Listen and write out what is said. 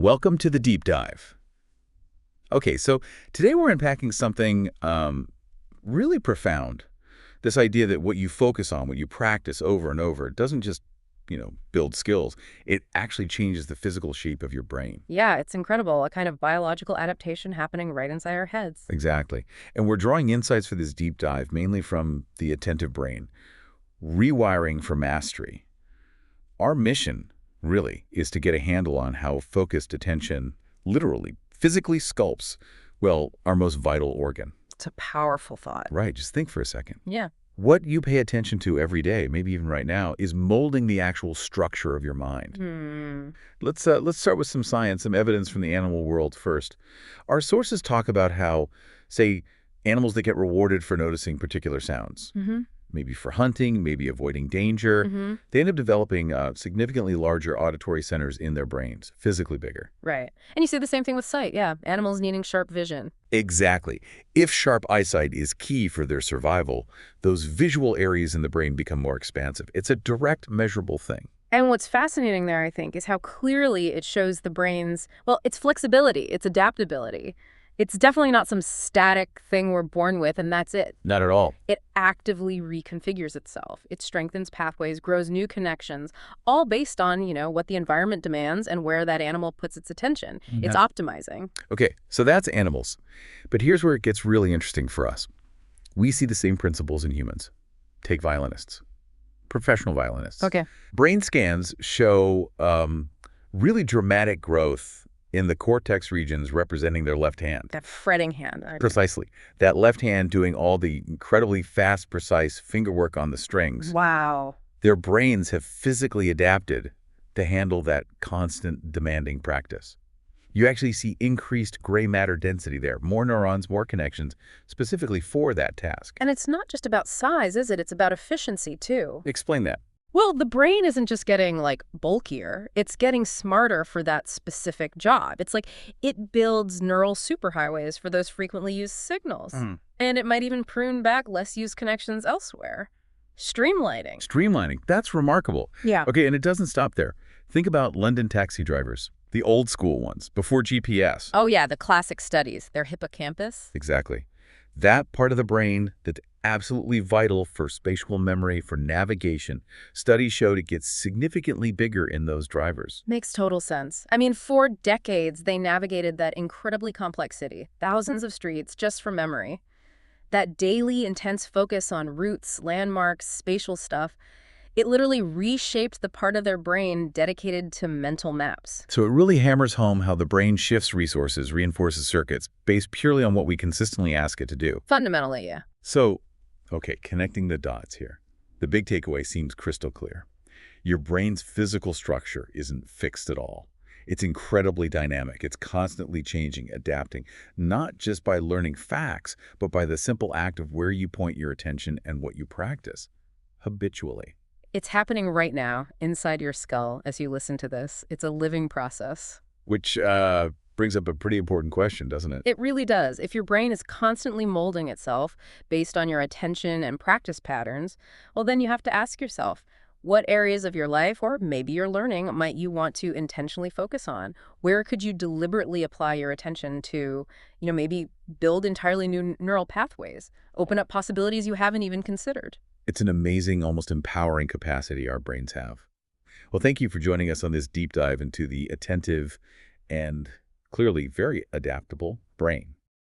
Welcome to the deep dive. Okay, so today we're unpacking something really profound. This idea that what you focus on, what you practice over and over, it doesn't just, build skills. It actually changes the physical shape of your brain. Yeah, it's incredible. A kind of biological adaptation happening right inside our heads. Exactly. And we're drawing insights for this deep dive mainly from the attentive brain, rewiring for mastery. Our mission, really, is to get a handle on how focused attention literally, physically sculpts, well, our most vital organ. It's a powerful thought. Right, just think for a second. Yeah. What you pay attention to every day, maybe even right now, is molding the actual structure of your mind. Let's start with some science, some evidence from the animal world first. Our sources talk about how, say, animals that get rewarded for noticing particular sounds, maybe for hunting, maybe avoiding danger, they end up developing significantly larger auditory centers in their brains, physically bigger. Right. And you see the same thing with sight, yeah. Animals needing sharp vision. Exactly. If sharp eyesight is key for their survival, those visual areas in the brain become more expansive. It's a direct, measurable thing. And what's fascinating there, I think, is how clearly it shows the brain's, well, its flexibility, its adaptability. It's definitely not some static thing we're born with, and that's it. Not at all. It actively reconfigures itself. It strengthens pathways, grows new connections, all based on, what the environment demands and where that animal puts its attention. It's optimizing. Okay, so that's animals. But here's where it gets really interesting for us. We see the same principles in humans. Take violinists, professional violinists. Okay. Brain scans show really dramatic growth in the cortex regions representing their left hand. That fretting hand. Precisely. That left hand doing all the incredibly fast, precise finger work on the strings. Wow. Their brains have physically adapted to handle that constant, demanding practice. You actually see increased gray matter density there, more neurons, more connections, specifically for that task. And it's not just about size, is it? It's about efficiency, too. Explain that. Well, the brain isn't just getting, bulkier. It's getting smarter for that specific job. It's like it builds neural superhighways for those frequently used signals. And it might even prune back less used connections elsewhere. Streamlining. Streamlining. That's remarkable. Yeah. Okay, and it doesn't stop there. Think about London taxi drivers, the old school ones, before GPS. Oh, yeah, the classic studies. Their hippocampus. Exactly. That part of the brain that's absolutely vital for spatial memory, for navigation. Studies showed it gets significantly bigger in those drivers. Makes total sense. I mean, for decades, they navigated that incredibly complex city. Thousands of streets just for memory. That daily, intense focus on routes, landmarks, spatial stuff, it literally reshaped the part of their brain dedicated to mental maps. So it really hammers home how the brain shifts resources, reinforces circuits, based purely on what we consistently ask it to do. Fundamentally, yeah. So, okay, connecting the dots here. The big takeaway seems crystal clear. Your brain's physical structure isn't fixed at all. It's incredibly dynamic. It's constantly changing, adapting, not just by learning facts, but by the simple act of where you point your attention and what you practice habitually. It's happening right now inside your skull as you listen to this. It's a living process. Which brings up a pretty important question, doesn't it? It really does. If your brain is constantly molding itself based on your attention and practice patterns, well, then you have to ask yourself, what areas of your life or maybe your learning might you want to intentionally focus on? Where could you deliberately apply your attention to, maybe build entirely new neural pathways, open up possibilities you haven't even considered? It's an amazing, almost empowering capacity our brains have. Well, thank you for joining us on this deep dive into the attentive and clearly very adaptable brain.